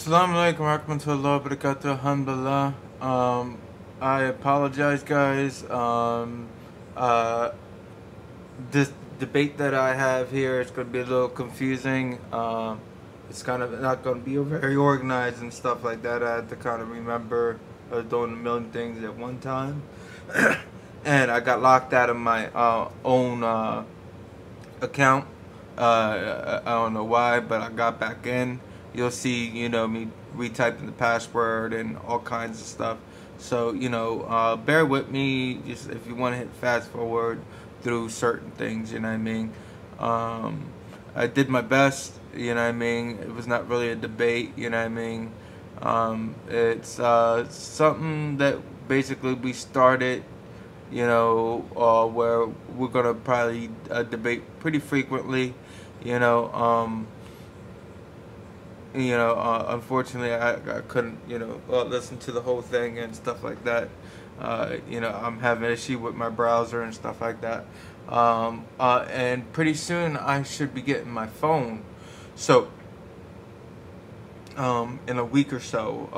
Assalamu alaikum warahmatullahi wabarakatuh. Alhamdulillah. I apologize, guys. Uh, this debate that I have here is going to be a little confusing. It's kind of not going to be very organized and stuff like that. I had to kind of remember I was doing a million things at one time. And I got locked out of my own account. I don't know why, but I got back in. You'll see, me retyping the password and all kinds of stuff. So, bear with me just if you want to hit fast forward through certain things, you know what I mean? I did my best, you know what I mean? It was not really a debate, you know what I mean? It's something that basically we started, where we're gonna probably debate pretty frequently, unfortunately I couldn't, listen to the whole thing and stuff like that. I'm having an issue with my browser and stuff like that. And pretty soon I should be getting my phone. So, in a week or so,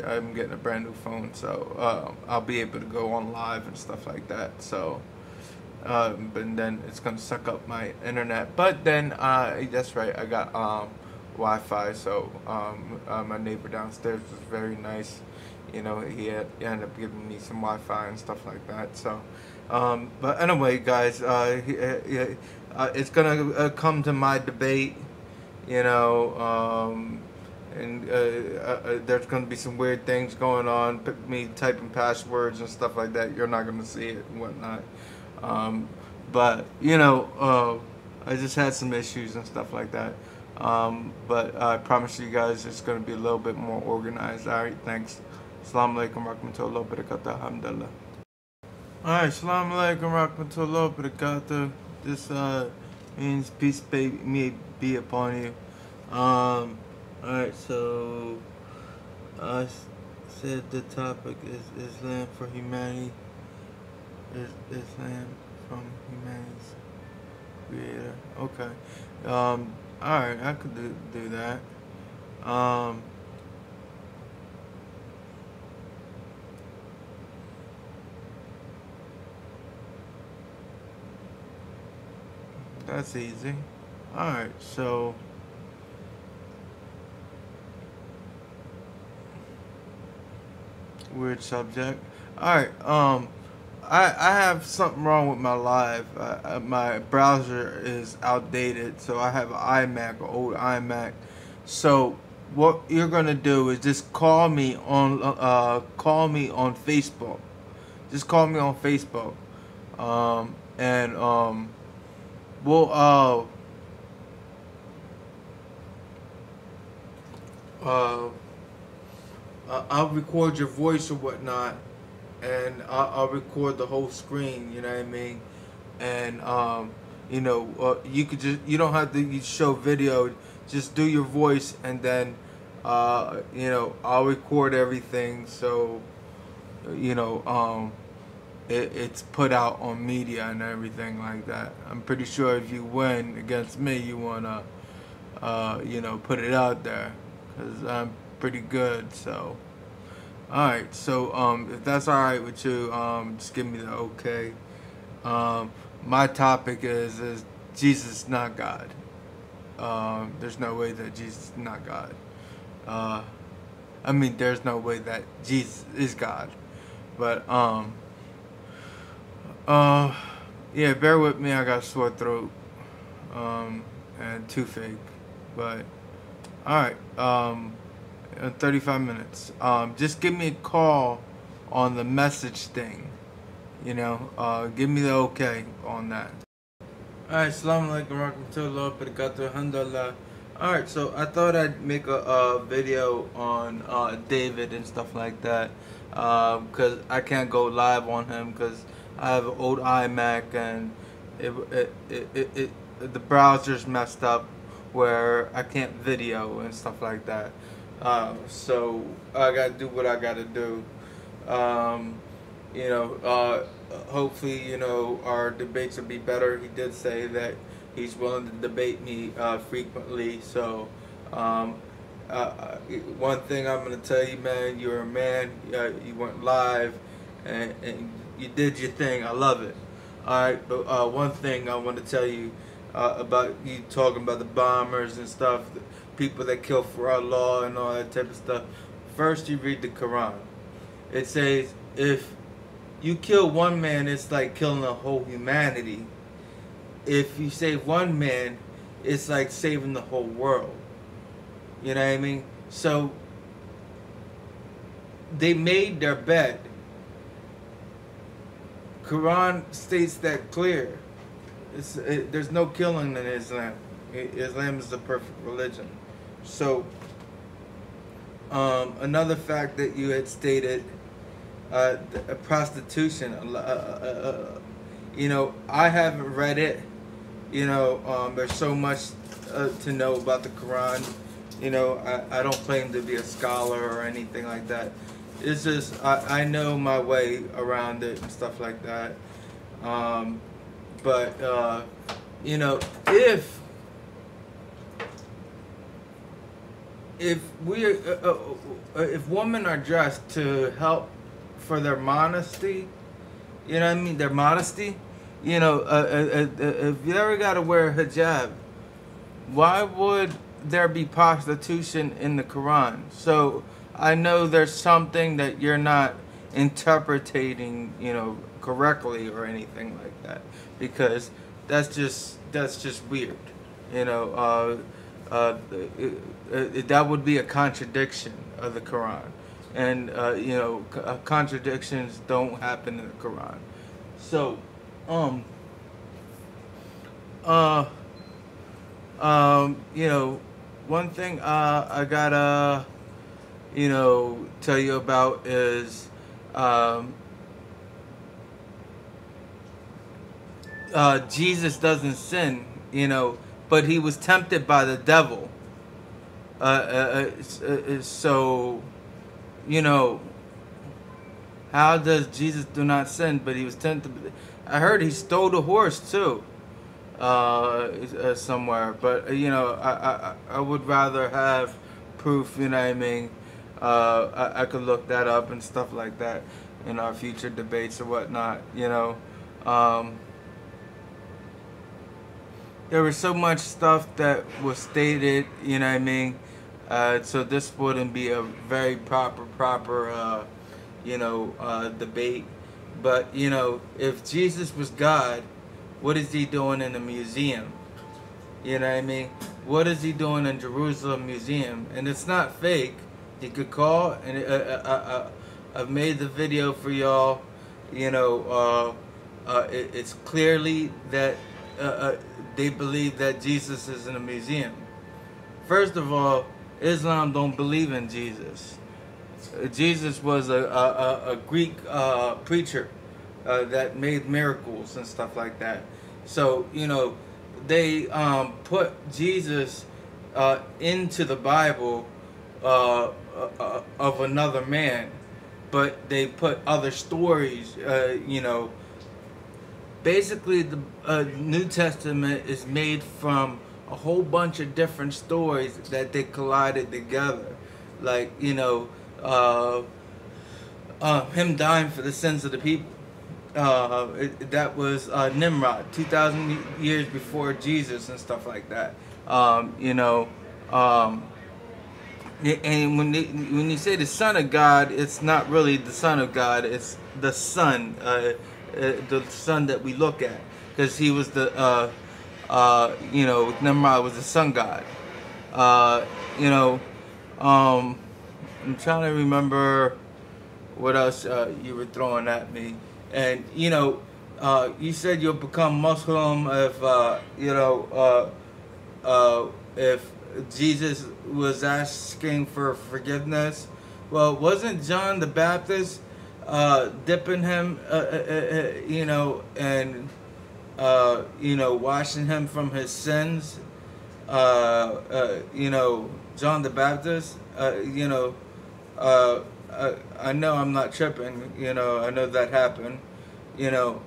I'm getting a brand new phone, so I'll be able to go on live and stuff like that. So, but then it's gonna suck up my internet. But then, that's right, I got Wi-Fi. So, my neighbor downstairs was very nice. He ended up giving me some Wi-Fi and stuff like that. So, but anyway, guys, it's gonna come to my debate. And there's going to be some weird things going on, me typing passwords and stuff like that. You're not going to see it and whatnot. But, I just had some issues and stuff like that. But I promise you guys it's going to be a little bit more organized. Alright, thanks. Assalamu alaikum warahmatullahi wabarakatuh. Alhamdulillah. Alright, assalamu alaikum warahmatullahi wabarakatuh. This means peace may be upon you. Alright, so I said the topic is Islam for humanity. Islam from humanity's creator. Okay. Alright, I could do that. That's easy. Alright, so weird subject. Alright, I have something wrong with my live. My browser is outdated, so I have an iMac, an old iMac. So what you're gonna do is just call me on Facebook. Just call me on Facebook, and we'll I'll record your voice or whatnot, and I'll record the whole screen. You know what I mean? And you don't have to show video. Just do your voice, and then I'll record everything. So it's put out on media and everything like that. I'm pretty sure if you win against me, you wanna put it out there, because I'm pretty good. So alright, so if that's alright with you, just give me the okay. My topic is Jesus not God? There's no way that Jesus is not God. I mean, there's no way that Jesus is God. But yeah, bear with me, I got a sore throat and toothache. But alright, 35 minutes. Just give me a call on the message thing. Give me the okay on that. Alright, assalamu alaikum warahmatullahi wabarakatuh. Alhamdulillah. Alright, so I thought I'd make a video on David and stuff like that, because I can't go live on him because I have an old iMac and the browser's messed up where I can't video and stuff like that. So I gotta do what I gotta do. Hopefully, our debates will be better. He did say that he's willing to debate me frequently. So one thing I'm gonna tell you, man, you're a man. You went live, and you did your thing. I love it. All right, but one thing I want to tell you about you talking about the bombers and stuff, the people that kill for our law and all that type of stuff. First, you read the Quran. It says if you kill one man, it's like killing a whole humanity. If you save one man, it's like saving the whole world. You know what I mean? So they made their bed. Quran states that clear. There's no killing in Islam. Islam is the perfect religion. So another fact that you had stated, prostitution. You know, I haven't read it. You know, there's so much to know about the Quran. You know, I don't claim to be a scholar or anything like that. It's just, I know my way around it and stuff like that. But you know, if women are dressed to help for their modesty, you know what I mean, their modesty, you know, if you ever got to wear a hijab, why would there be prostitution in the Quran? So I know there's something that you're not interpreting, you know, correctly or anything like that, because that's just weird, you know. That would be a contradiction of the Quran, and you know, contradictions don't happen in the Quran. So, you know, one thing I gotta, you know, tell you about is Jesus doesn't sin, you know, but he was tempted by the devil. So, you know, how does Jesus do not sin, but he was tempted? I heard he stole a horse too, somewhere. But you know, I would rather have proof. You know what I mean? I could look that up and stuff like that in our future debates or whatnot. You know. There was so much stuff that was stated, you know what I mean? So this wouldn't be a very proper, you know, debate. But, you know, if Jesus was God, what is he doing in a museum? You know what I mean? What is he doing in Jerusalem Museum? And it's not fake. You could call, and I've made the video for y'all. You know, it's clearly that they believe that Jesus is in a museum. First of all, Islam don't believe in Jesus. Jesus was a Greek preacher that made miracles and stuff like that. So, you know, they put Jesus into the Bible of another man, but they put other stories, you know. Basically, the New Testament is made from a whole bunch of different stories that they collided together. Like, you know, him dying for the sins of the people. That was Nimrod, 2,000 years before Jesus and stuff like that. You know, and when you say the Son of God, it's not really the Son of God, it's the Son. The sun that we look at, because he was the you know, Nimrod was the sun god. You know, I'm trying to remember what else you were throwing at me. And you know, you said you'll become Muslim if you know, if Jesus was asking for forgiveness. Well, wasn't John the Baptist dipping him, you know, and you know, washing him from his sins? You know, John the Baptist. You know, I know I'm not tripping. You know, I know that happened. You know,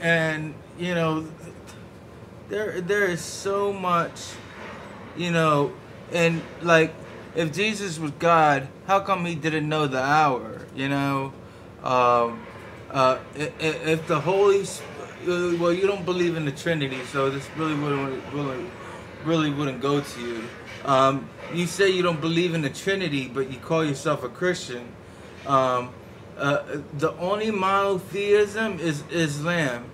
and you know, there is so much you know, and like, if Jesus was God, how come he didn't know the hour? You know, um, if the well, you don't believe in the Trinity, so this really wouldn't go to you. You say you don't believe in the Trinity, but you call yourself a Christian. Um, the only monotheism is Islam.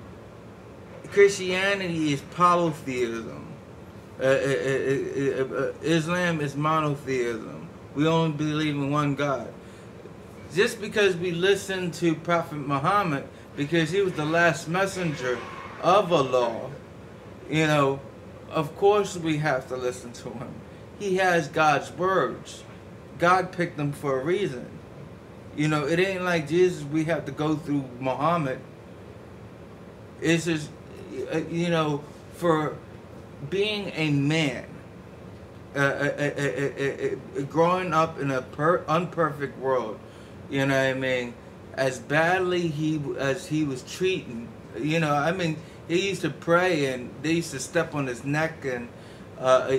Christianity is polytheism. Islam is monotheism. We only believe in one God. Just because we listen to Prophet Muhammad, because he was the last messenger of Allah, you know, of course we have to listen to him. He has God's words. God picked them for a reason. You know, it ain't like Jesus, we have to go through Muhammad. It's just, you know, for being a man, growing up in a unperfect world, you know what I mean, as badly as he was treating, you know, I mean, he used to pray and they used to step on his neck, and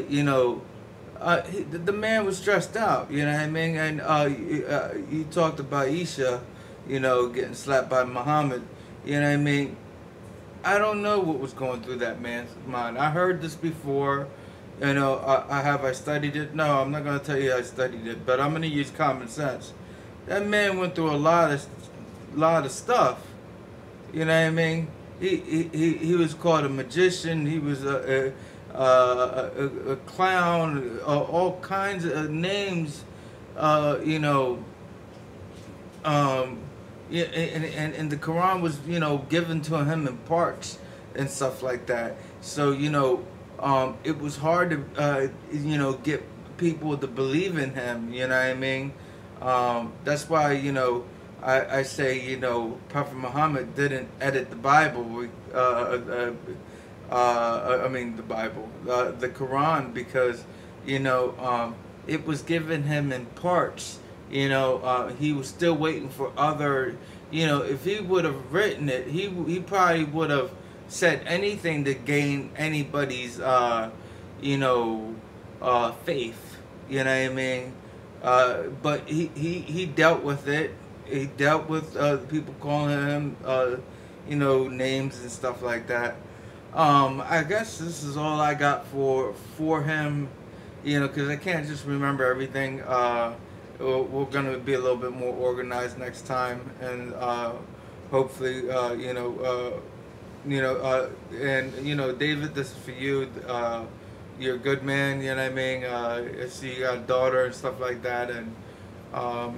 you know, the man was stressed out, you know what I mean. And you talked about Isha, you know, getting slapped by Muhammad, you know what I mean. I don't know what was going through that man's mind. I heard this before, you know. I studied it? No, I'm not going to tell you I studied it, but I'm going to use common sense. That man went through a lot of stuff. You know what I mean? He was called a magician. He was a clown. All kinds of names. You know. Yeah, and the Quran was, you know, given to him in parts and stuff like that. So, you know, it was hard to, you know, get people to believe in him. You know what I mean? That's why, you know, I say, you know, Prophet Muhammad didn't edit the Bible. I mean the Bible, the Quran, because, you know, it was given him in parts. You know, he was still waiting for other, you know, if he would have written it, he probably would have said anything to gain anybody's, you know, faith. You know what I mean? But he dealt with it. He dealt with people calling him, you know, names and stuff like that. I guess this is all I got for him, you know, because I can't just remember everything. We're going to be a little bit more organized next time, and hopefully, and you know, David, this is for you. You're a good man, you know what I mean. I see you got a daughter and stuff like that, and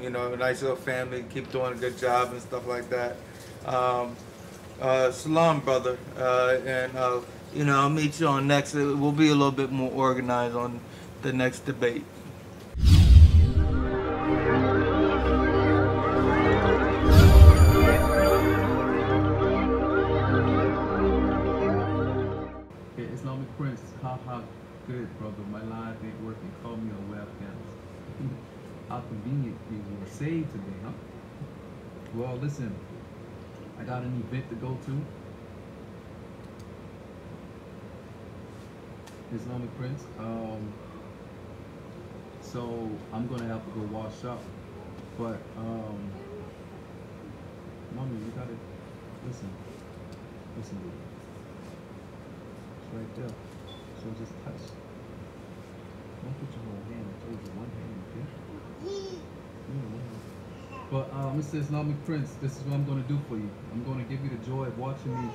you know, a nice little family. Keep doing a good job and stuff like that. Salam, brother, and you know, I'll meet you on next. We'll be a little bit more organized on the next debate. Islamic Prince, haha, good brother, my line ain't working, call me on webcams. How convenient you were saved today, huh? Well, listen, I got an event to go to. Islamic Prince, so I'm gonna have to go wash up, but mommy, you gotta listen, dude. Right there. So just touch. Don't put your whole hand. I told you one hand, okay? Yeah, one hand. But Mr. Islamic Prince, this is what I'm gonna do for you. I'm gonna give you the joy of watching me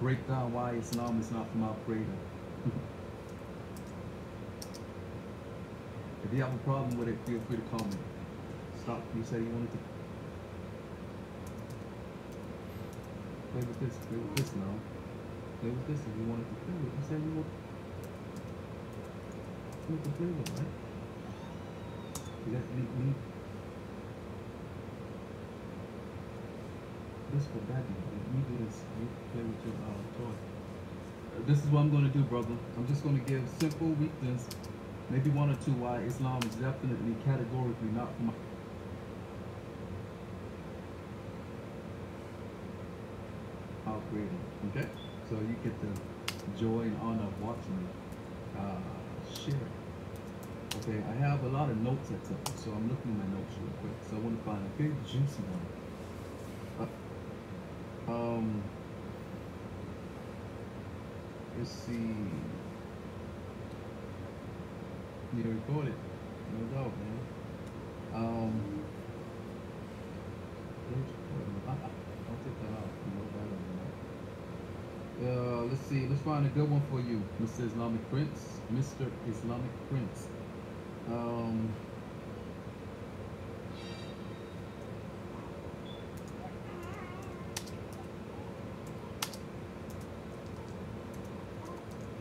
break down why Islam is not from our Creator. If you have a problem with it, feel free to call me. Stop. You said you wanted to play with this now. Play with this if you wanted to play with. You said you want to play with, right? You got me. This for daddy. You do this. You play with your toy. This is what I'm going to do, brother. I'm just going to give simple reasons, maybe one or two, why Islam is definitely categorically not from our Creator. Okay? So you get the joy and honor of watching me. share. Okay, I have a lot of notes I took, so I'm looking at my notes real quick. So I want to find a big juicy one. Let's see. You recorded, no doubt, man. I'll take that out. Let's see. Let's find a good one for you, Mr. Islamic Prince. Mr. Islamic Prince.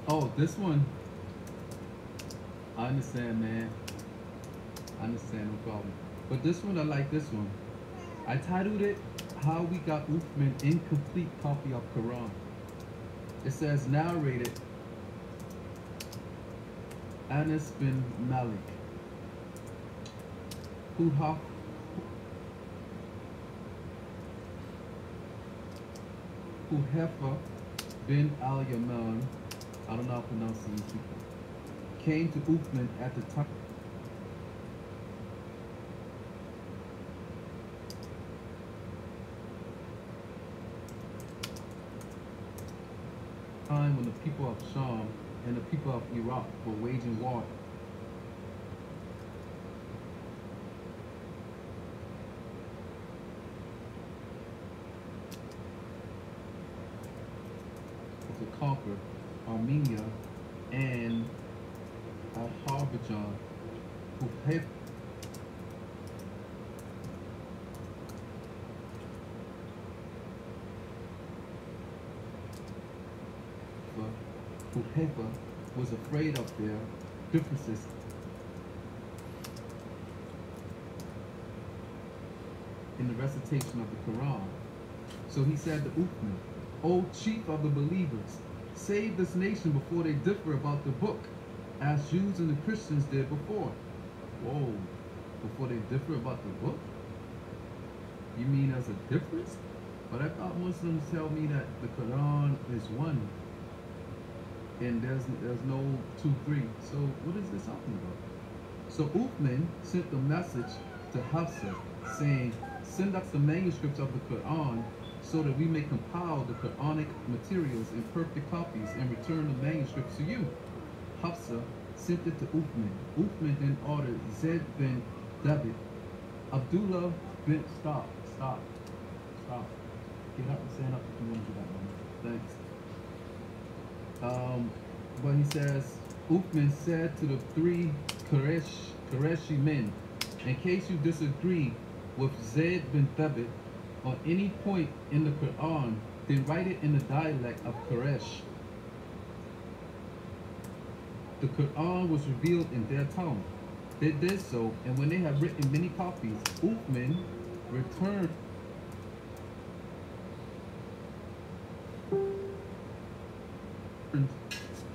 Oh, this one. I understand, man. I understand, no problem. But this one, I like this one. I titled it, How We Got Uthman Incomplete Copy of Quran. It says, narrated, Anas bin Malik, Huhefa bin al-Yaman, I don't know how to pronounce these people, came to Uthman at the time when the people of Sham and the people of Iraq were waging war. To conquer Armenia and Azerbaijan, Huhefa was afraid of their differences in the recitation of the Quran. So he said to Uthman, O chief of the believers, save this nation before they differ about the book, as Jews and the Christians did before. Whoa, before they differ about the book? You mean as a difference? But I thought Muslims tell me that the Quran is one, and there's no 2, 3. So what is this talking about? So Uthman sent a message to Hafsa saying, send us the manuscripts of the Quran so that we may compile the Quranic materials in perfect copies and return the manuscripts to you. Hafsa sent it to Uthman. Uthman then ordered Zayd bin Thabit, Abdullah bin Stop. Get up and stand up if you want to do that one. Thanks. But he says, Uthman said to the 3 Qurayshi men, in case you disagree with Zayd bin Thabit on any point in the Quran, then write it in the dialect of Quraysh. The Quran was revealed in their tongue. They did so, and when they had written many copies, Uthman returned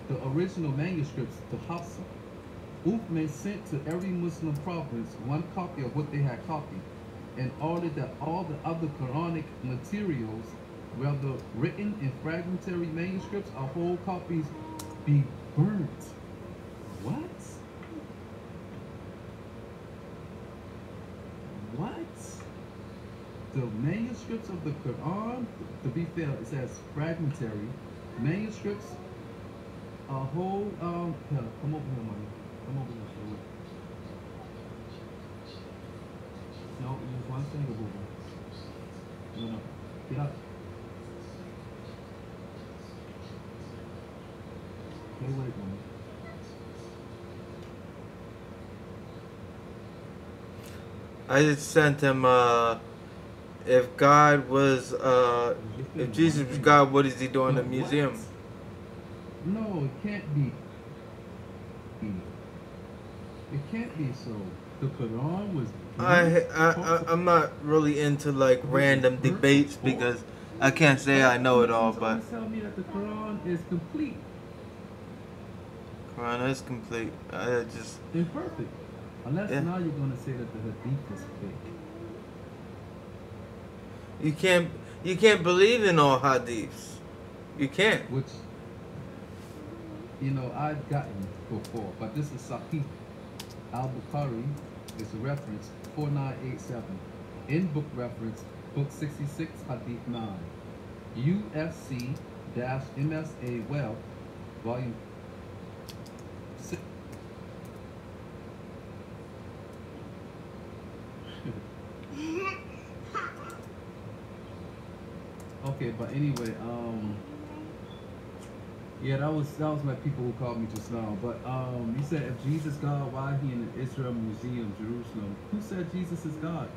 the original manuscripts to Hafsa. Uthman sent to every Muslim province 1 copy of what they had copied, and ordered that all the other Quranic materials, whether written in fragmentary manuscripts or whole copies, be burnt. What? The manuscripts of the Quran, to be fair, it says fragmentary manuscripts, a whole, here, come over here, money. Come over here, show it. No, just one finger, boo. No, get up. Okay, wait, money. I just sent him, if God was, if Jesus was God, what is he doing in the museum? No, it can't be. It can't be so. The Quran was. I'm not really into like random debates because I can't say I know it all, but tell me that the Quran is complete. Quran is complete. I just imperfect. Unless now you're gonna say that the Hadith is fake. You can't believe in all hadiths. You can't. Which you know, I've gotten before, but this is Sahih al-Bukhari. It's a reference 4987. In book reference, book 66, hadith 9. UFC-MSA Wealth, volume 6. Okay, but anyway, yeah, that was my people who called me just now. But you said if Jesus God, why he in the Israel Museum, Jerusalem? Who said Jesus is God?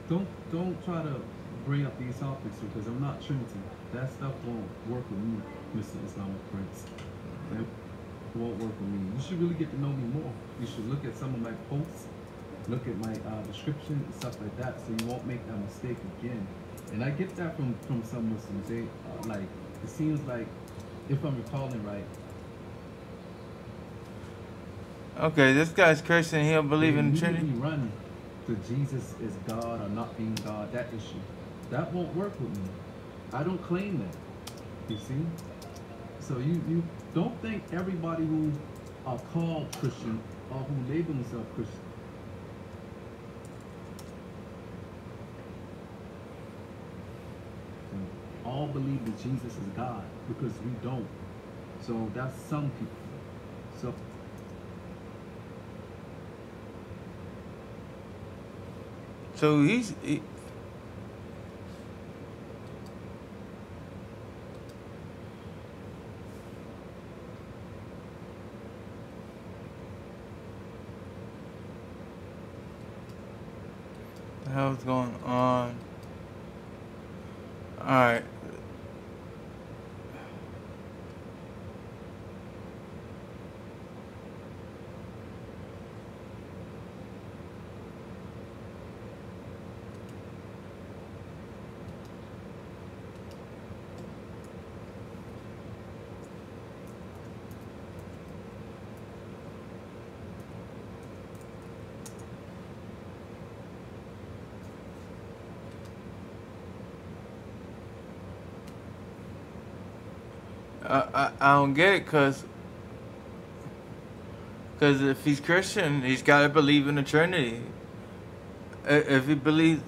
Don't try to bring up these topics because I'm not Trinity. That stuff won't work with me, Mr. Islamic Prince. That won't work with me. You should really get to know me more. You should look at some of my posts, look at my description and stuff like that, so you won't make that mistake again. And I get that from some Muslims. They like it seems like, if I'm recalling right, Okay, this guy's Christian. He'll they believe in the immediately Trinity. run to Jesus is God or not being God. That issue, that won't work with me. I don't claim that. You see, so you don't think everybody who are called Christian or who label themselves Christian all believe that Jesus is God, because we don't. So that's some people. So So the hell's going on? All right. I don't get it, cause if he's Christian, he's got to believe in the Trinity. If he believes,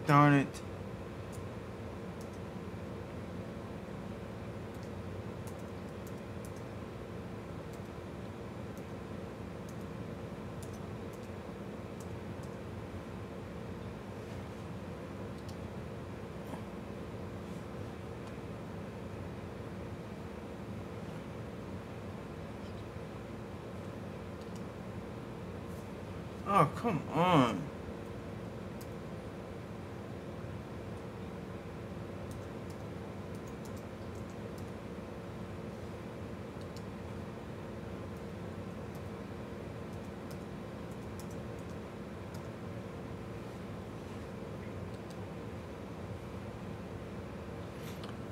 darn it. Oh, come on.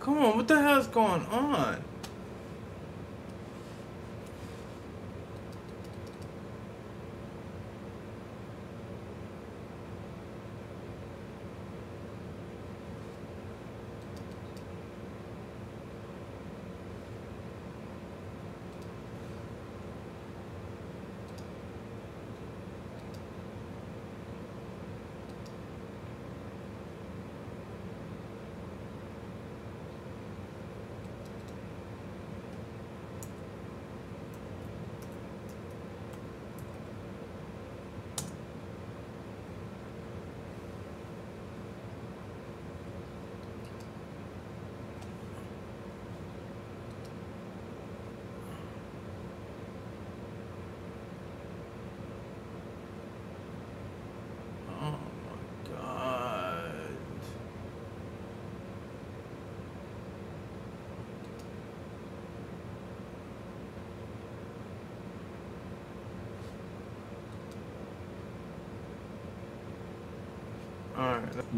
Come on, what the hell's going on? Oh my God. Alright.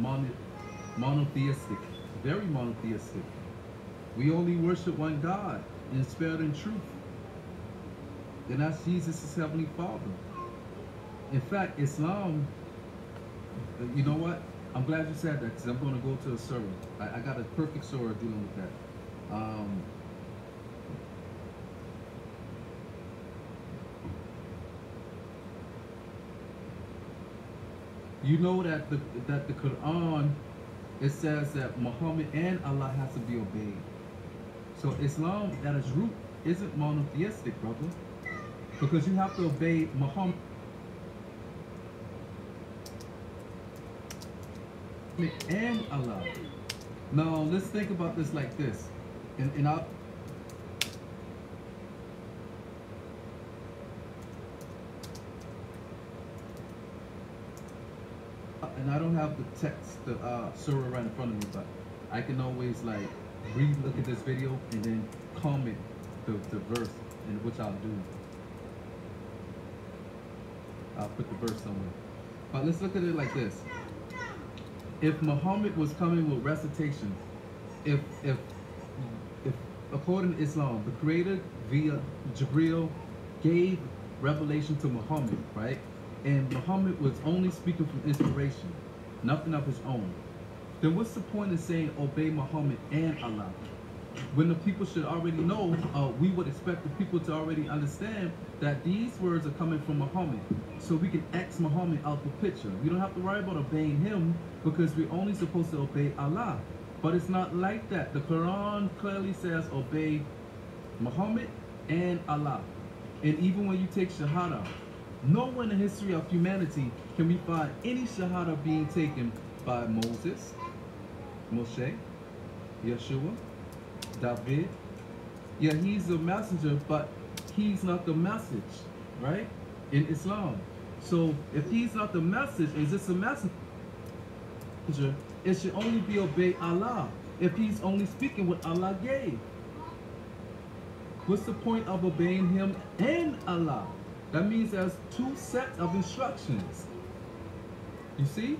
Monotheistic, very monotheistic. We only worship one God in spirit and truth. And that's Jesus' Heavenly Father. In fact, Islam, you know what? I'm glad you said that because I'm going to go to a surah. I got a perfect surah dealing with that. You know that the Quran, it says that Muhammad and Allah has to be obeyed. So Islam at its root isn't monotheistic, brother, because you have to obey Muhammad and Allah. Now let's think about this like this, and I. And I don't have the text, the surah right in front of me, but I can always like look at this video and then comment the verse, and which I'll do. I'll put the verse somewhere. But let's look at it like this. If Muhammad was coming with recitations, if according to Islam, the Creator via Jibreel gave revelation to Muhammad, right? And Muhammad was only speaking from inspiration, nothing of his own, then what's the point of saying obey Muhammad and Allah? When the people should already know, we would expect the people to already understand that these words are coming from Muhammad. So we can X Muhammad out the picture. We don't have to worry about obeying him because we're only supposed to obey Allah. But it's not like that. The Quran clearly says obey Muhammad and Allah. And even when you take Shahada, nowhere in the history of humanity can we find any Shahada being taken by Moses, Moshe, Yeshua, David. Yeah, he's a messenger, but he's not the message, right? In Islam. So if he's not the message, is this a messenger? It should only be obey Allah if he's only speaking what Allah gave. What's the point of obeying him and Allah? That means there's two sets of instructions. You see?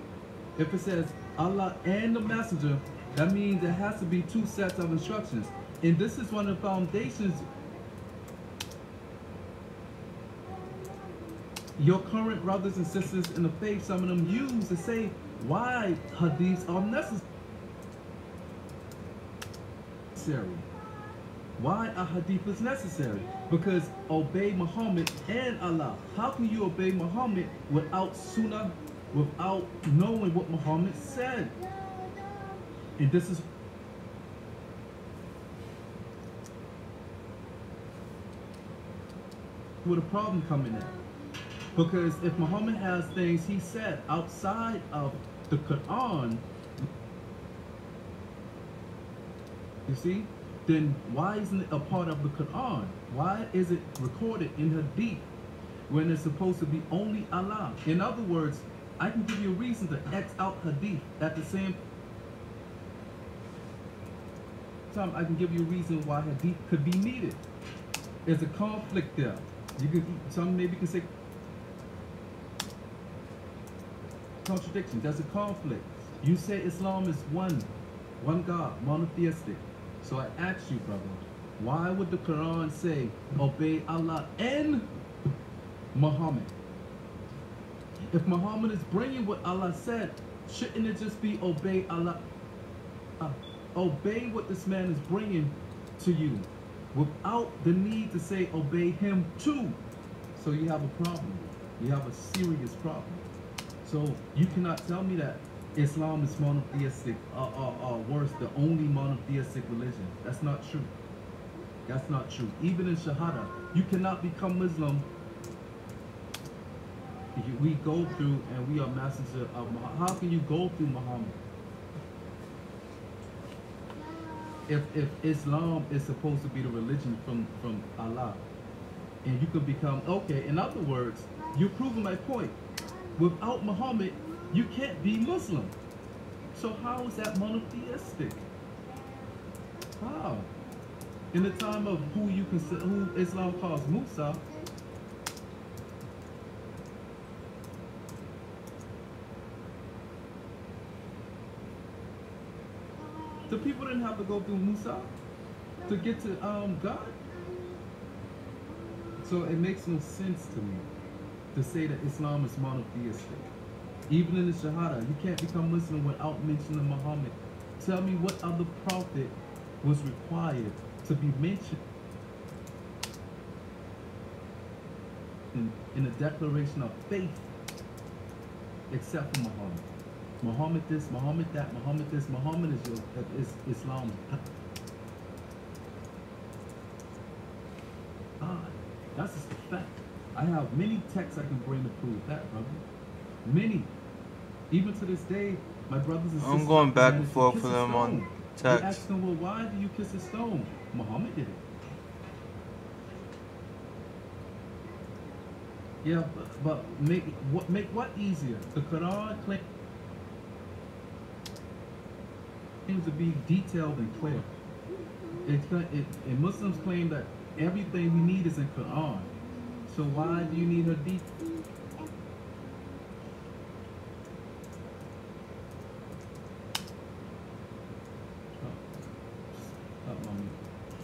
If it says Allah and the messenger, that means there has to be two sets of instructions. And this is one of the foundations your current brothers and sisters in the faith, some of them use to say why hadiths are necessary. Why a hadith is necessary? Because obey Muhammad and Allah. How can you obey Muhammad without sunnah, without knowing what Muhammad said? And this is where the problem coming in. Because if Muhammad has things he said outside of the Quran, you see, then why isn't it a part of the Quran? Why is it recorded in Hadith when it's supposed to be only Allah? In other words, I can give you a reason to X out Hadith at the same time I can give you a reason why Hadith could be needed. There's a conflict there. You could, some maybe can say contradiction. There's a conflict. You say Islam is one God, monotheistic. So I ask you, brother, why would the Quran say obey Allah and Muhammad? If Muhammad is bringing what Allah said, shouldn't it just be obey Allah? Obey what this man is bringing to you without the need to say obey him too. So you have a problem. You have a serious problem. So you cannot tell me that Islam is monotheistic, or worse, the only monotheistic religion. That's not true. That's not true. Even in Shahada, you cannot become Muslim. We go through and we are messenger of Muhammad. How can you go through Muhammad? If Islam is supposed to be the religion from Allah, and you could become, okay, in other words, you're proving my point. Without Muhammad, you can't be Muslim. So how is that monotheistic? How? In the time of who Islam calls Musa, the people didn't have to go through Musa to get to God. So it makes no sense to me to say that Islam is monotheistic. Even in the Shahada, you can't become Muslim without mentioning Muhammad. Tell me what other prophet was required to be mentioned in a declaration of faith except for Muhammad. Muhammad this, Muhammad that, Muhammad this, Muhammad is Islam. That's just a fact. I have many texts I can bring to prove that, brother. Many. Even to this day, my brothers and sisters. I'm going back and forth with them on text. They ask them, well, why do you kiss a stone? Muhammad did it. Yeah, but make what easier? The Quran claims to be detailed and clear. And Muslims claim that everything we need is in Quran. So why do you need hadith?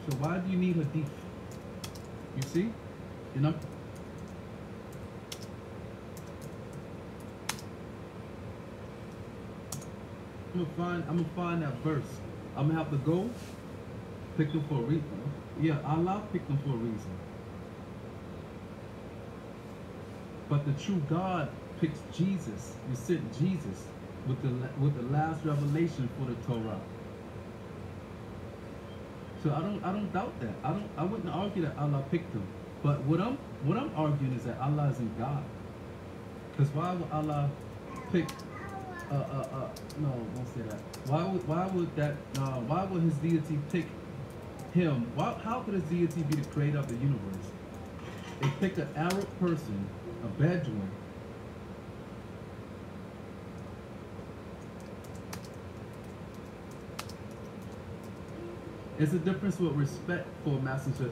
So why do you need hadith? You see? You know? I'm gonna find that verse. I'm gonna have to go pick them for a reason. Yeah, Allah picked them for a reason. But the true God picks Jesus. You sent Jesus with the last revelation for the Torah. So I don't doubt that. I wouldn't argue that Allah picked him. But what I'm arguing is that Allah isn't God. Because why would Allah pick? No, don't say that. Why would his deity pick him? How could his deity be the creator of the universe? They picked an Arab person, a Bedouin. It's a difference with respect for a messenger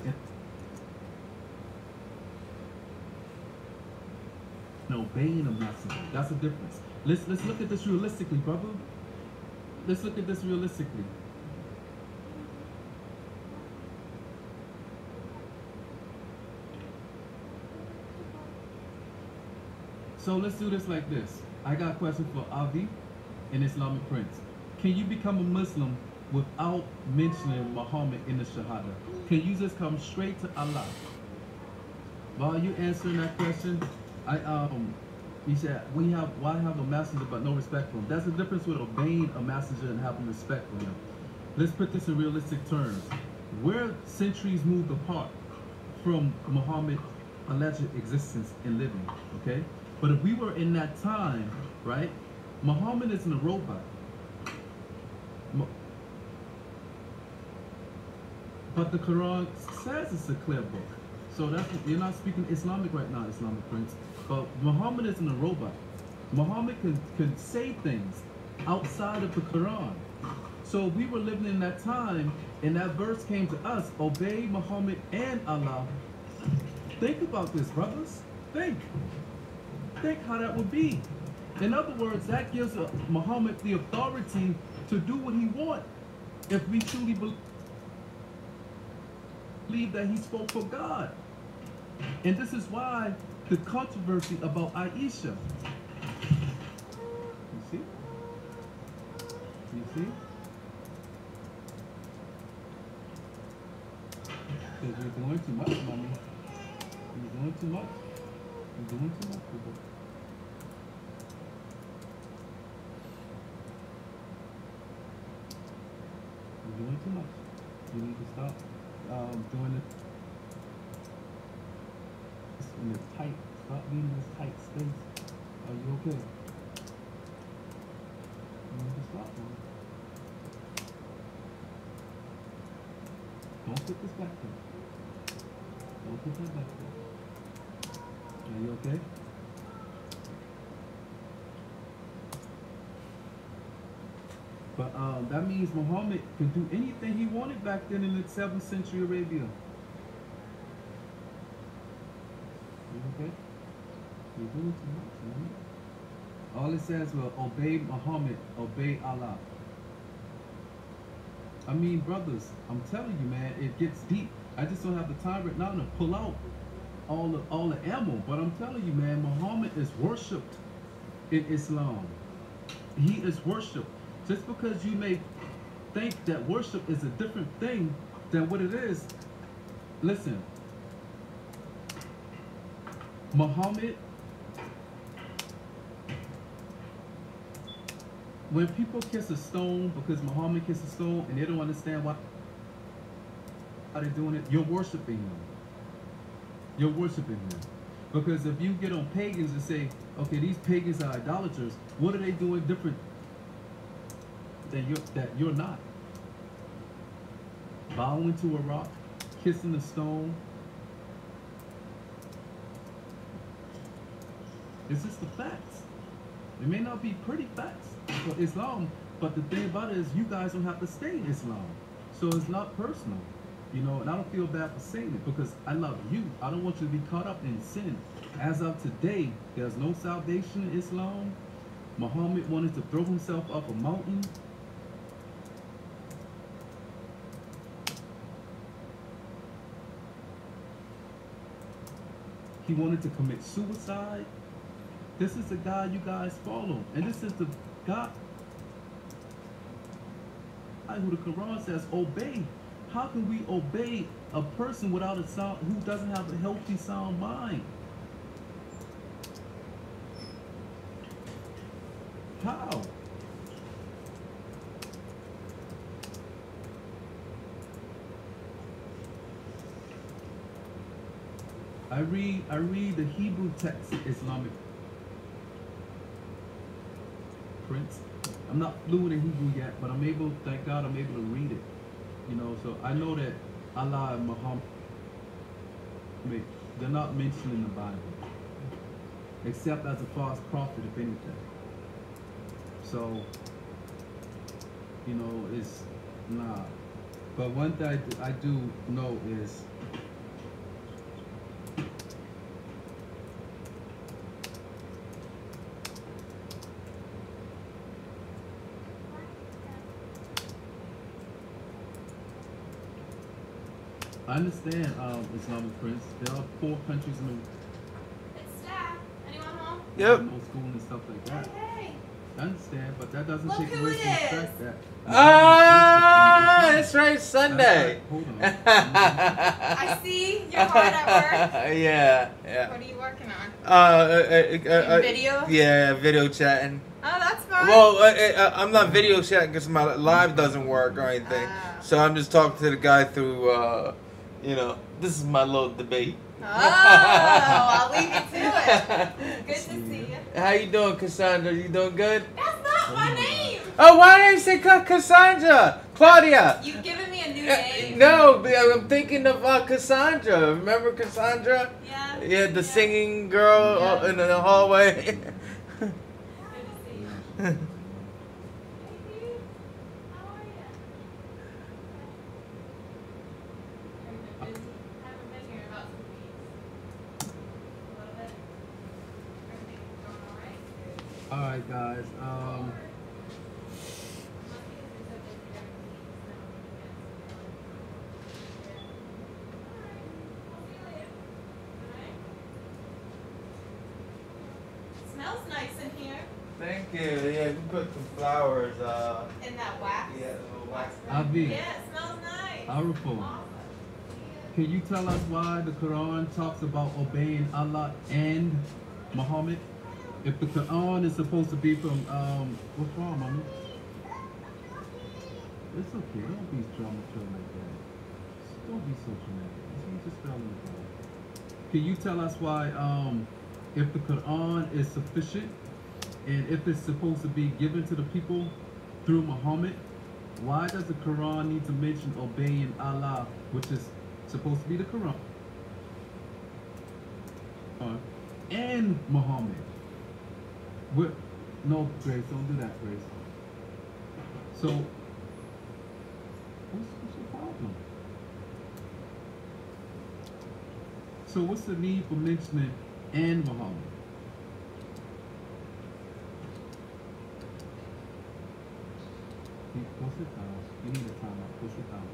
and obeying a messenger. That's the difference. Let's look at this realistically, brother. Let's look at this realistically. So let's do this like this. I got a question for Avi, an Islamic prince. Can you become a Muslim without mentioning Muhammad in the Shahada? Can you just come straight to Allah? While you answering that question, he said, why have a messenger but no respect for him? That's the difference with obeying a messenger and having respect for him. Let's put this in realistic terms. We're centuries moved apart from Muhammad's alleged existence and living, okay? But if we were in that time, right, Muhammad isn't a robot. But the Quran says it's a clear book. So that's, you're not speaking Islamic right now, Islamic prince. But Muhammad isn't a robot. Muhammad can say things outside of the Quran. So we were living in that time, and that verse came to us, obey Muhammad and Allah. Think about this, brothers. Think how that would be. In other words, that gives Muhammad the authority to do what he wants if we truly believe. believe that he spoke for God. And this is why the controversy about Aisha. You see? You see? Because you're doing too much, mommy. You're doing too much. You're doing too much, people. You're doing too much. You need to stop doing it in this tight. Stop being in this tight space. Are you okay? You need to stop, man. Don't put this back there. Don't put that back there. Are you okay? But that means Muhammad could do anything he wanted back then in the 7th century Arabia. You okay? You're doing too much, man. All it says was obey Muhammad, obey Allah. I mean, brothers, I'm telling you, man, it gets deep. I just don't have the time right now to pull out all the ammo. But I'm telling you, man, Muhammad is worshipped in Islam. He is worshipped. Just because you may think that worship is a different thing than what it is, listen. Muhammad, when people kiss a stone because Muhammad kissed a stone and they don't understand why they're doing it, you're worshiping him. You're worshiping him. Because if you get on pagans and say, okay, these pagans are idolaters, what are they doing different that you're not? Bowing to a rock, kissing a stone. It's just the facts. It may not be pretty facts for Islam, but the thing about it is you guys don't have to stay in Islam. So it's not personal. You know, and I don't feel bad for saying it because I love you. I don't want you to be caught up in sin. As of today, there's no salvation in Islam. Muhammad wanted to throw himself off a mountain. He wanted to commit suicide. This is the God you guys follow. And this is the God who the Quran says obey. How can we obey a person without a sound, who doesn't have a healthy, sound mind? How? I read the Hebrew text, Islamic Prince. I'm not fluent in Hebrew yet, but I'm able, thank God, I'm able to read it. You know, so I know that Allah and Muhammad, they're not mentioned in the Bible, except as a false prophet, if anything. So, you know, it's nah. But one thing I do know is I understand, Islamic Prince. There are 4 countries in the It's staff. Anyone home? Yep. no school and stuff like that. Hey. I understand, but that doesn't Look take who away it from the is. fact that That's right, Sunday. Hold on. I see you're hard at work. Yeah. What are you working on? Video? Yeah, video chatting. Oh, that's fine. Well, I'm not video chatting because my live doesn't work or anything. Ah. So I'm just talking to the guy through, you know, this is my little debate. Oh, I'll leave you to it. Good to see you. How you doing, Cassandra? You doing good? That's not my name. Oh, why didn't you say Cassandra? Claudia. You've given me a new name. No, but I'm thinking of Cassandra. Remember Cassandra? Yeah. Yeah, the singing girl Yeah. in the hallway. Good to see you. Hey, dude. How are you? Have you been busy? Haven't been here about 2 weeks. A little bit. Everything's going all right? All right, guys. Thank you. Yeah, we put some flowers. In that wax? Yeah, a little wax. Avi, Yeah, it smells nice. Arufo, Awesome. can you tell us why the Quran talks about obeying Allah and Muhammad? If the Quran is supposed to be from, what's wrong, mommy? It's okay. Don't be dramatic like that. Don't be so dramatic. You just fell in the ball. Can you tell us why, if the Quran is sufficient and if it's supposed to be given to the people through Muhammad, why does the Quran need to mention obeying Allah, which is supposed to be the Quran, and Muhammad? No, Grace, don't do that, Grace. So, what's your problem? So what's the need for mentioning and Muhammad? Go sit down. You need a time out. Go sit down.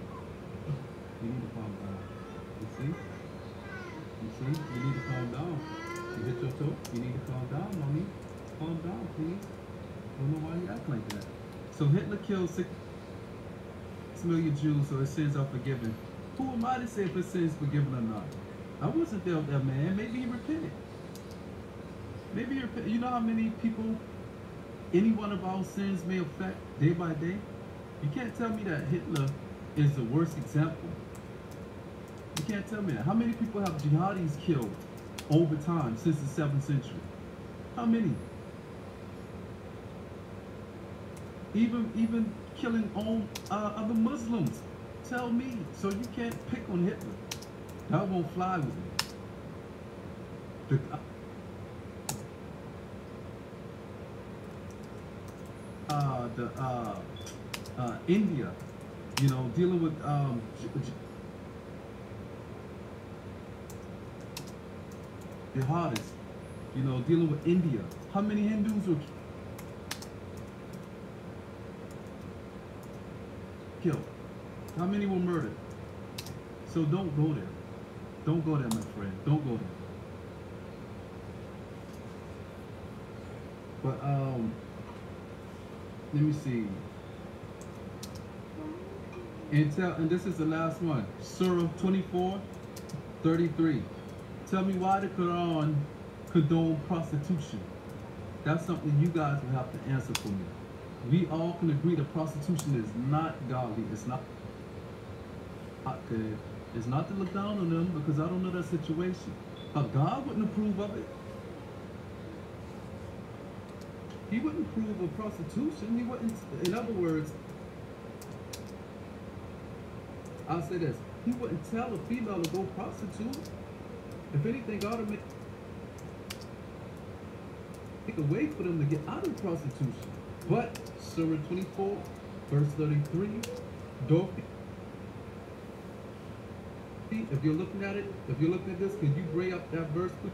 You need to calm down. You see? You see? You need to calm down. You hit your toe? You need to calm down, mommy. Calm down, please. I don't know why you act like that. So Hitler killed 6 million Jews, so his sins are forgiven. Who am I to say if his sins forgiven or not? I wasn't there with that man. Maybe he repented. Maybe he repented. You know how many people any one of our sins may affect day by day? You can't tell me that Hitler is the worst example. You can't tell me that. How many people have jihadis killed over time since the 7th century? How many? Even killing other Muslims. Tell me. So you can't pick on Hitler. That won't fly with me. India, you know, dealing with jihadists, you know, dealing with India. How many Hindus were killed? How many were murdered? So don't go there. Don't go there, my friend. Don't go there. But let me see. And this is the last one. Surah 24:33. Tell me why the Quran condone prostitution. That's something you guys will have to answer for me. We all can agree that prostitution is not godly. It's not good. It's not to look down on them because I don't know that situation. But God wouldn't approve of it. He wouldn't approve of prostitution. He wouldn't, in other words, I'll say this. He wouldn't tell a female to go prostitute. If anything, God would make a way for them to get out of prostitution. But Surah 24, verse 33, don't be. If you're looking at it, if you're looking at this, can you bring up that verse, please?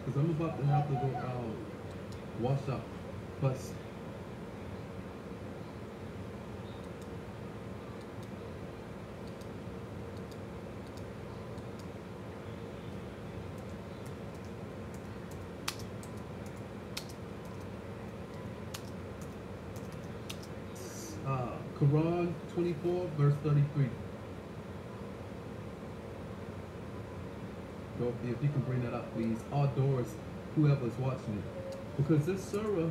Because I'm about to have to go wash up. But Quran 24, verse 33. If you can bring that up, please. Outdoors, whoever's watching it. Because this surah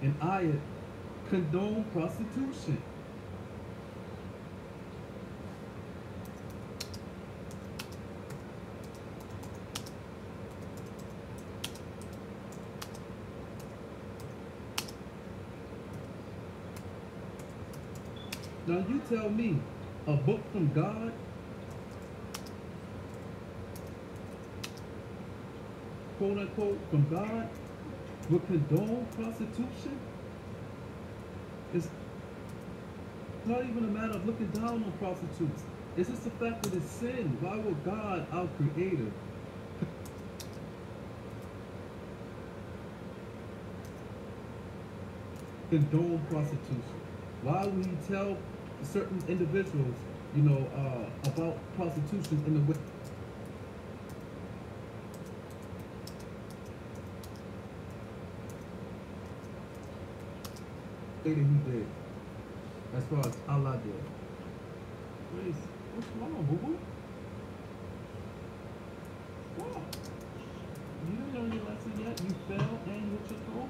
and ayat condone prostitution. Now you tell me, a book from God, quote unquote, from God, would condone prostitution? It's not even a matter of looking down on prostitutes. It's just the fact that it's sin. Why would God, our creator, condone prostitution? Why would he tell certain individuals, about prostitution in the way that he did, as far as Allah did? Grace, what's wrong, boo-boo? What? You didn't learn your lesson yet? You fell and you hit your toe?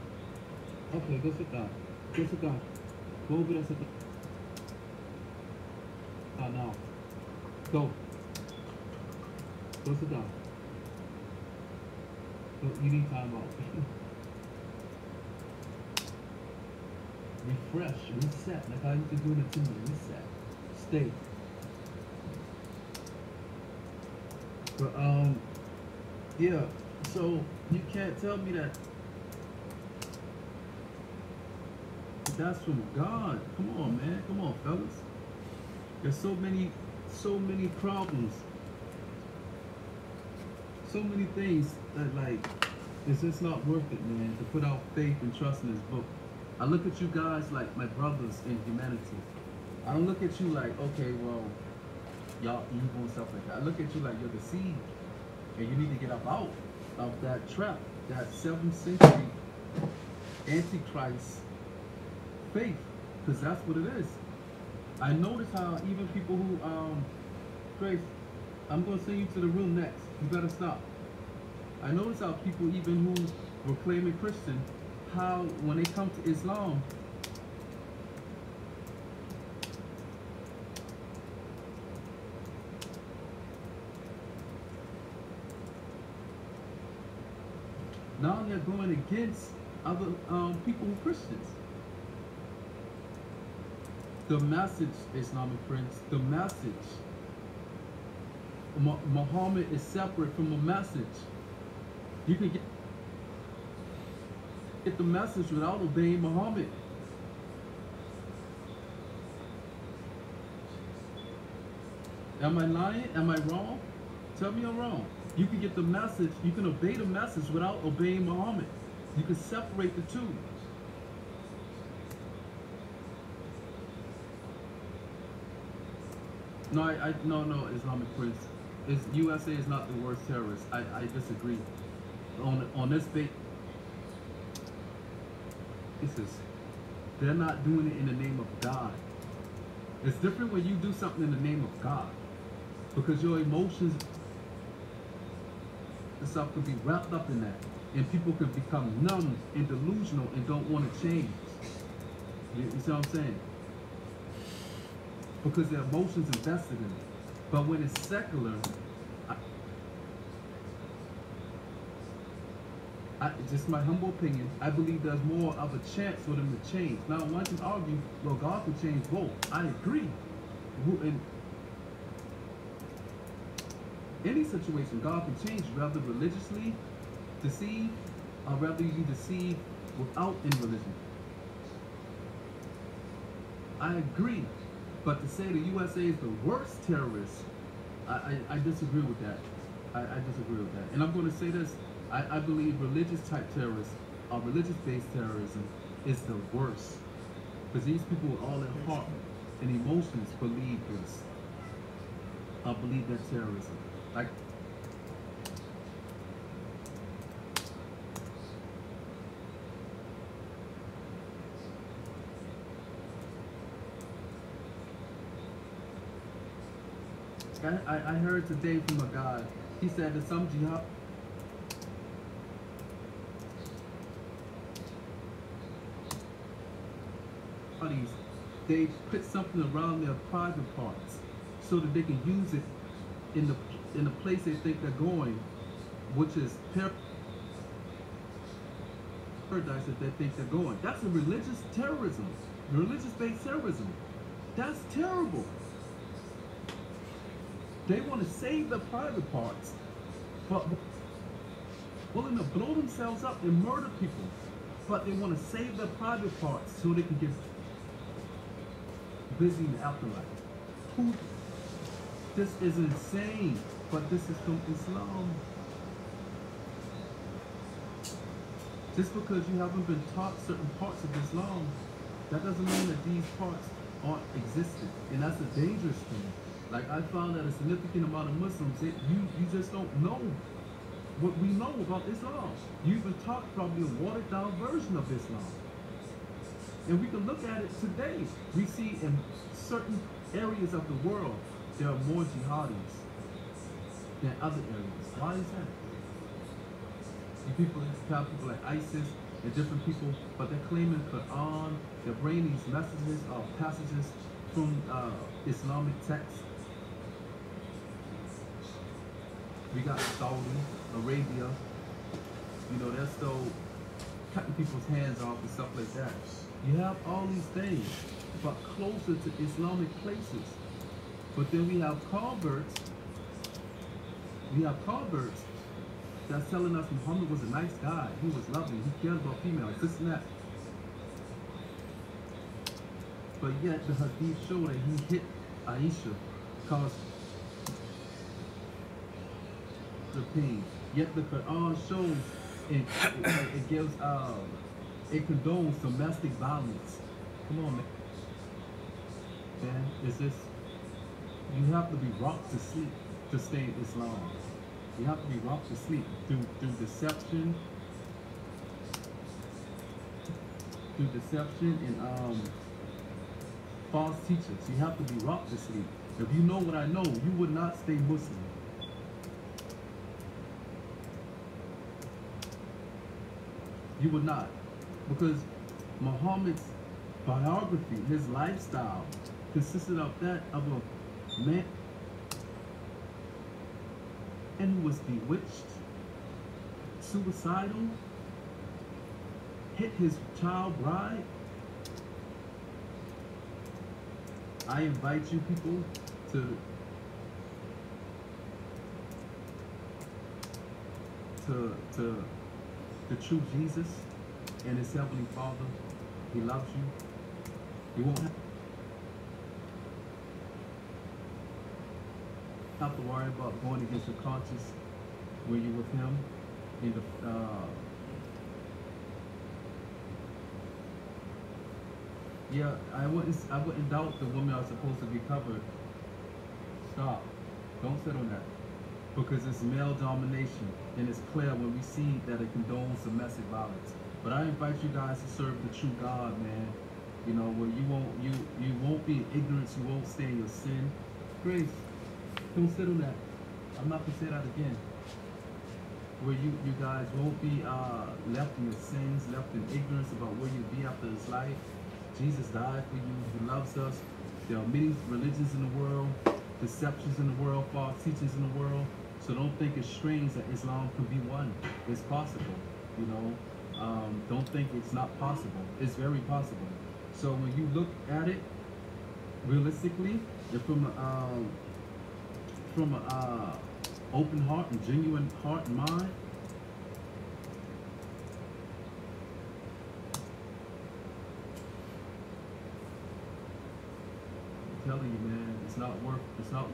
Okay, go sit down. Go sit down. Go over there, sit down. Now. Go. Go sit down. Go, you need time out. Refresh, reset, like I used to do in the team. Reset. Stay. But yeah, so you can't tell me that that's from God. Come on, man. Come on, fellas. There's so many problems. So many things that, like, it's just not worth it, man, to put out faith and trust in this book. I look at you guys like my brothers in humanity. I don't look at you like, okay, well, y'all evil and stuff like that. I look at you like you're deceived, and you need to get up out of that trap, that 7th century Antichrist faith, because that's what it is. I notice how even people who, Grace, I'm going to send you to the room next. You better stop. I notice how people even who were claiming Christian, how when they come to Islam, now they're going against other people who are Christians. The message, Islamic friends, the message. Muhammad is separate from the message. You can get the message without obeying Muhammad. Am I lying? Am I wrong? Tell me I'm wrong. You can get the message, you can obey the message without obeying Muhammad. You can separate the two. No, no, Islamic Prince. USA is not the worst terrorist. I disagree. On this bait, they're not doing it in the name of God. It's different when you do something in the name of God, because your emotions and stuff could be wrapped up in that, and people could become numb and delusional and don't want to change. You see what I'm saying? Because their emotions invested in it. But when it's secular, just my humble opinion, I believe there's more of a chance for them to change. Now, one can argue, well, God can change both. I agree. In any situation, God can change, rather religiously deceived, or rather you be deceived without any religion. I agree. But to say the USA is the worst terrorist, I disagree with that. I disagree with that. And I'm going to say this. I believe religious type terrorists, or religious-based terrorism, is the worst. Because these people with all their heart and emotions believe this. I believe that terrorism. Like, I heard today from a guy, he said that some jihad they put something around their private parts so that they can use it in the place they think they're going, which is paradise that they think they're going. That's a religious terrorism, religious-based terrorism. That's terrible. They want to save their private parts, but willing to blow themselves up and murder people. But they want to save their private parts so they can get busy in the afterlife. This is insane, but this is from Islam. Just because you haven't been taught certain parts of Islam, that doesn't mean that these parts aren't existent. And that's a dangerous thing. Like I found that a significant amount of Muslims, you just don't know what we know about Islam. You've been taught probably a watered down version of Islam. And we can look at it today. We see in certain areas of the world, there are more jihadis than other areas. Why is that? You people have people like ISIS and different people, but they're claiming Quran, they're bringing these messages or passages from Islamic texts. We got Saudi Arabia, you know, they're still cutting people's hands off and stuff like that. You have all these things, but closer to Islamic places. But then we have converts. We have converts that's telling us Muhammad was a nice guy. He was lovely. He cared about females. This and that. But yet the hadith show that he hit Aisha, caused the pain. Yet the Quran shows it gives it condones domestic violence. Come on, man. Man, it's just you have to be rocked to sleep to stay in Islam. You have to be rocked to sleep through deception, and false teachers. You have to be rocked to sleep. If you know what I know, you would not stay Muslim. You would not. Because Muhammad's biography, his lifestyle, consisted of that of a man and who was bewitched, suicidal, hit his child bride. I invite you people to the true Jesus and his heavenly Father. He loves you. You won't have to worry about going against your conscience when you're with him in the yeah, I wouldn't doubt the women are supposed to be covered. Stop. Don't sit on that. Because it's male domination, and it's clear when we see that it condones domestic violence. But I invite you guys to serve the true God, man. You know, where you won't be in ignorance, you won't stay in your sin. Grace, don't sit on that. I'm not gonna say that again. Where you guys won't be left in your sins, left in ignorance about where you'll be after this life. Jesus died for you. He loves us. There are many religions in the world, deceptions in the world, false teachings in the world. So don't think it's strange that Islam can be one. It's possible, you know. Don't think it's not possible. It's very possible. So when you look at it realistically, and from a open heart and genuine heart and mind, I'm telling you, man, it's not worth your soul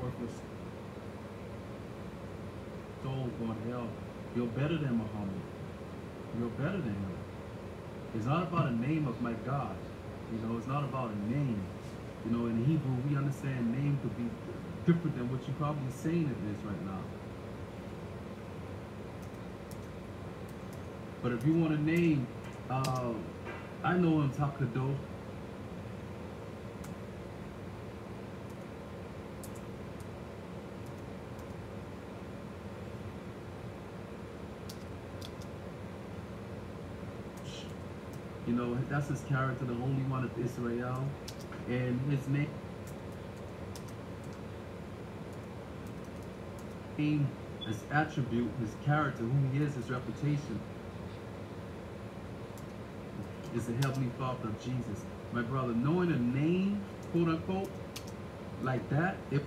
going to hell. You're better than Muhammad. You're better than him. It's not about a name of my God. You know, it's not about a name. You know, in Hebrew, we understand name could be different than what you're probably saying it is right now. But if you want a name, I know him Takado. You know, that's his character, the Holy One of Israel. And his name, his attribute, his character, who he is, his reputation, is the Heavenly Father of Jesus. My brother, knowing a name, quote unquote, like that, it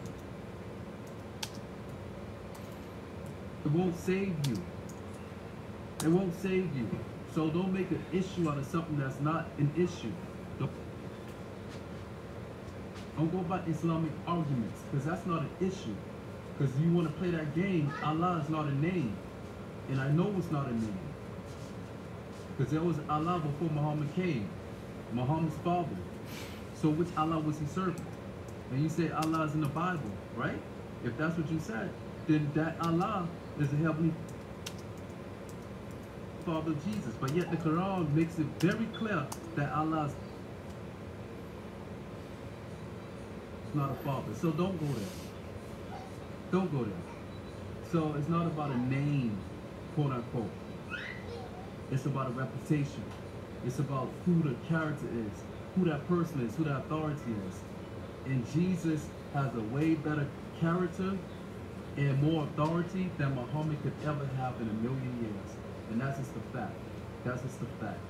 won't save you. It won't save you. So don't make an issue out of something that's not an issue. Don't go by Islamic arguments, because that's not an issue. Because you want to play that game, Allah is not a name. And I know it's not a name. Because there was Allah before Muhammad came. Muhammad's father. So which Allah was he serving? And you say Allah is in the Bible, right? If that's what you said, then that Allah is the heavenly Father of Jesus. But yet the Quran makes it very clear that Allah is not a father. So don't go there. Don't go there. So it's not about a name, quote unquote. It's about a reputation. It's about who the character is, who that person is, who that authority is. And Jesus has a way better character and more authority than Muhammad could ever have in a million years. And that's just the fact. That's just the fact.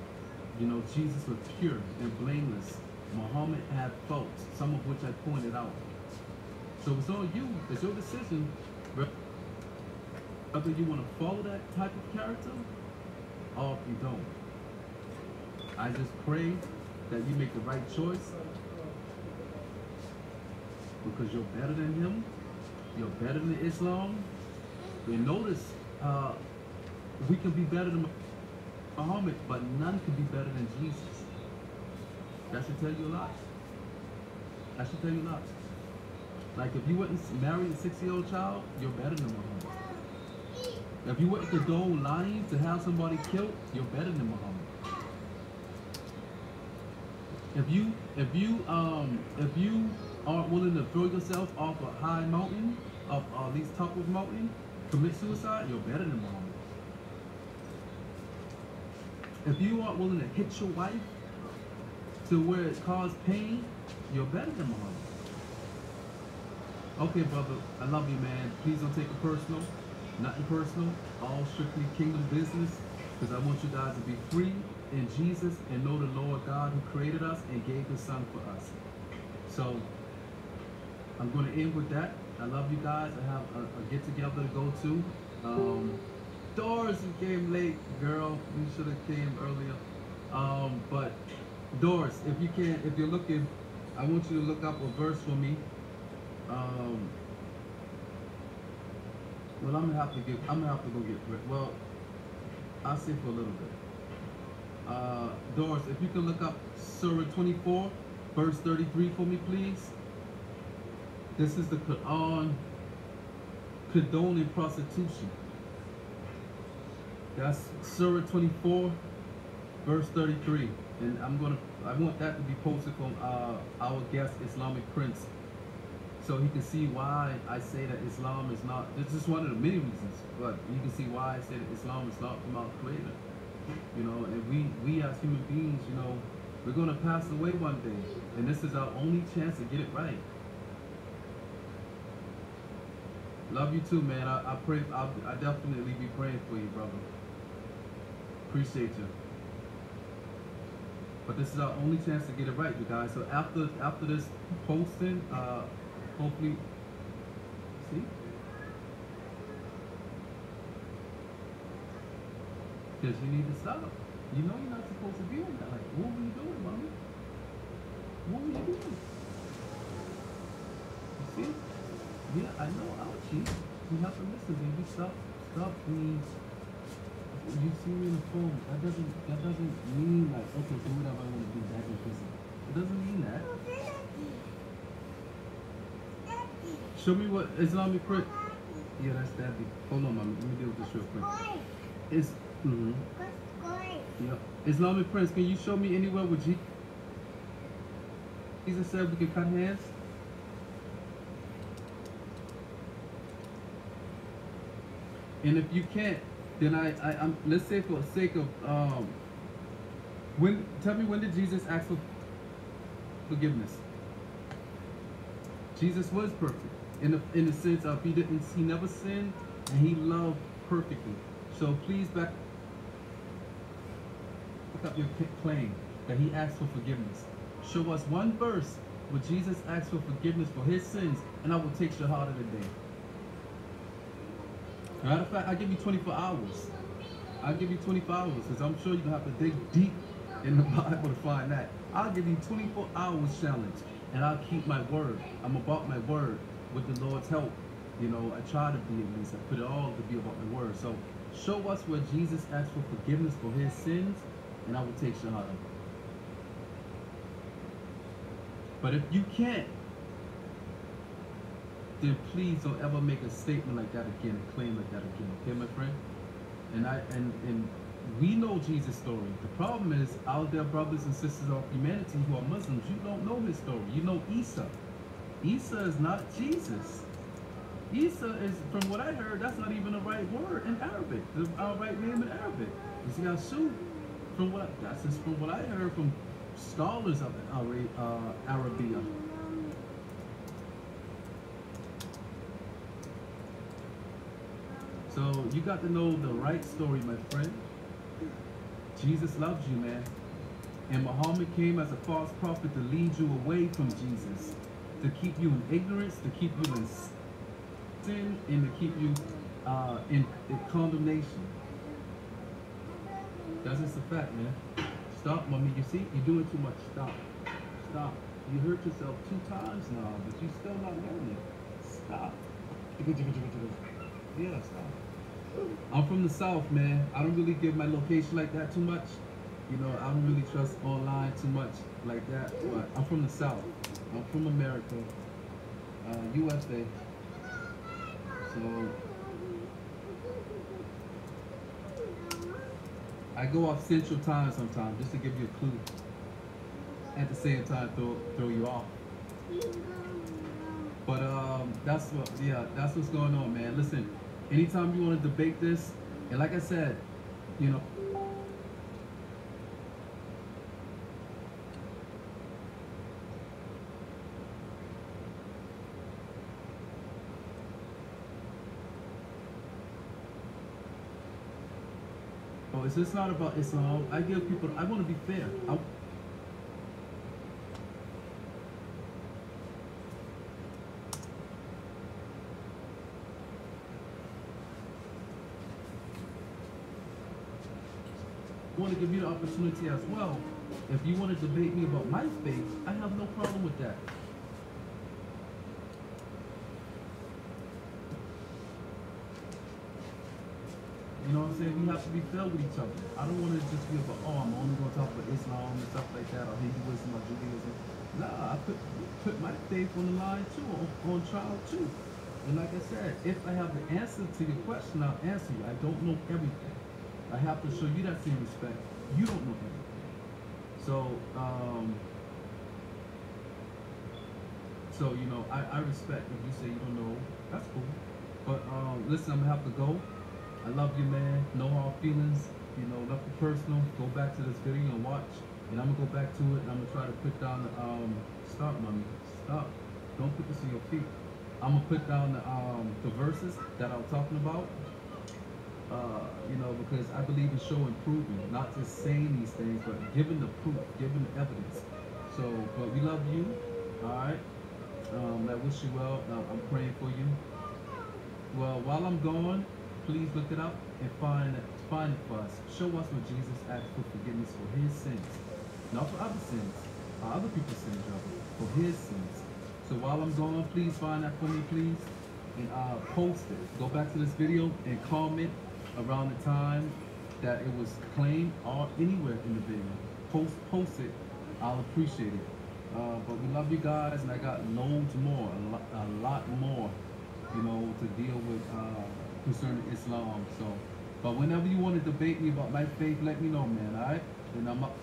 You know, Jesus was pure and blameless. Muhammad had faults, some of which I pointed out. So it's on you. It's your decision whether you want to follow that type of character or if you don't. I just pray that you make the right choice because you're better than him. You're better than Islam. And notice, we can be better than Muhammad, but none can be better than Jesus. That should tell you a lot. That should tell you a lot. Like if you wouldn't marry a 6-year-old child, you're better than Muhammad. If you wouldn't condone lying to have somebody killed, you're better than Muhammad. If you aren't willing to throw yourself off a high mountain, off at least top of a mountain, commit suicide, you're better than Muhammad. If you aren't willing to hit your wife to where it caused pain, you're better than Muhammad. Okay, brother, I love you, man. Please don't take it personal. Nothing personal. All strictly kingdom business. Because I want you guys to be free in Jesus and know the Lord God who created us and gave his son for us. So, I'm going to end with that. I love you guys. I have a get-together to go to. Doris, you came late, girl. You should have came earlier. But Doris, if you can, if you're looking, I want you to look up a verse for me. Well, I'm gonna have to go get. Well, I'll say for a little bit. Doris, if you can look up Surah 24, verse 33 for me, please. This is the Quran condoning prostitution. That's Surah 24, verse 33. And I want that to be posted from our guest Islamic Prince, so he can see why I say that Islam is not. This is one of the many reasons, but you can see why I say that Islam is not from our Creator. You know, and we as human beings, you know, we're gonna pass away one day, and this is our only chance to get it right. Love you too, man. I pray. I definitely be praying for you, brother. Appreciate you. But this is our only chance to get it right, you guys. So after this posting, hopefully, see? Because you need to stop. You know you're not supposed to be on that. Like, what were you doing, mommy? What were you doing? You see? Yeah, I know, ouchie. You have to listen, baby. Stop being. You see me in the phone. That doesn't mean like, okay, do whatever I want to do. That is busy. It doesn't mean that. Show me what Islamic print. Yeah, that's Daddy. Hold on, mommy. Let me deal with this real quick. It's yeah. Islamic Prince, can you show me anywhere where Jesus said we can cut hands? And if you can't, then I'm let's say for the sake of tell me, when did Jesus ask for forgiveness? Jesus was perfect in the sense of he never sinned and he loved perfectly. So please back up your claim that he asked for forgiveness. Show us one verse where Jesus asked for forgiveness for his sins, and I will take Shahada today. Matter of fact, I'll give you 24 hours. I'll give you 24 hours because I'm sure you're going to have to dig deep in the Bible to find that. I'll give you 24 hours challenge. and I'll keep my word. I'm about my word with the Lord's help. You know, I try to be at least. I put it all to be about my word. So show us where Jesus asked for forgiveness for his sins, and I will take Shahada. But if you can't, then please don't ever make a statement like that again and claim like that again. Okay, my friend? And we know Jesus' story. The problem is our dear brothers and sisters of humanity who are Muslims, you don't know his story. You know Isa. Isa is not Jesus. Isa is, from what I heard, that's not even the right word in Arabic. Our right name in Arabic is Yashu. That's just from what I heard from scholars of Arabia. So you got to know the right story, my friend. Jesus loves you, man. And Muhammad came as a false prophet to lead you away from Jesus, to keep you in ignorance, to keep you in sin, and to keep you in condemnation. That's just a fact, man. Stop, mommy. You see, you're doing too much. Stop. Stop. You hurt yourself 2 times now, but you're still not learning. Stop. Yeah, stop. I'm from the South, man. I don't really give my location like that too much. You know, I don't really trust online too much like that. But I'm from the South. I'm from America, USA. So I go off Central Time sometimes just to give you a clue. At the same time, throw you off. But that's what's going on, man. Listen, anytime you want to debate this, and like I said, you know. Oh, it's just not about Islam. I give people. I want to be fair. I want to give you the opportunity as well. If you want to debate me about my faith, I have no problem with that. You know what I'm saying? We have to be fair with each other. I don't want to just be about, oh, I'm only going to talk about Islam and stuff like that, or Hinduism or Judaism. Nah, I put my faith on the line too, on trial too. And like I said, if I have the answer to your question, I'll answer you. I don't know everything. I have to show you that same respect. You don't know everything. So you know, I respect if you say you don't know. That's cool. But listen, I'm gonna have to go. I love you, man. No hard feelings. You know, nothing personal. Go back to this video and watch. And I'm gonna go back to it and I'm gonna try to put down the stop, mommy. Stop. Don't put this in your feet. I'm gonna put down the verses that I'm talking about. You know, because I believe in showing proving, not just saying these things, but giving the proof, giving the evidence. So, but we love you. All right. I wish you well. I'm praying for you. Well, while I'm gone, please look it up and find it for us. Show us where Jesus asked for forgiveness for his sins. Not for other sins, or other people's sins, rather, for his sins. So while I'm gone, please find that for me, please. And post it. Go back to this video and comment around the time that it was claimed or anywhere in the video. Post it. I'll appreciate it. But we love you guys, and I got loads more, a lot more, you know, to deal with concerning Islam. So, but whenever you want to debate me about my faith, let me know, man. All right? And I'm up.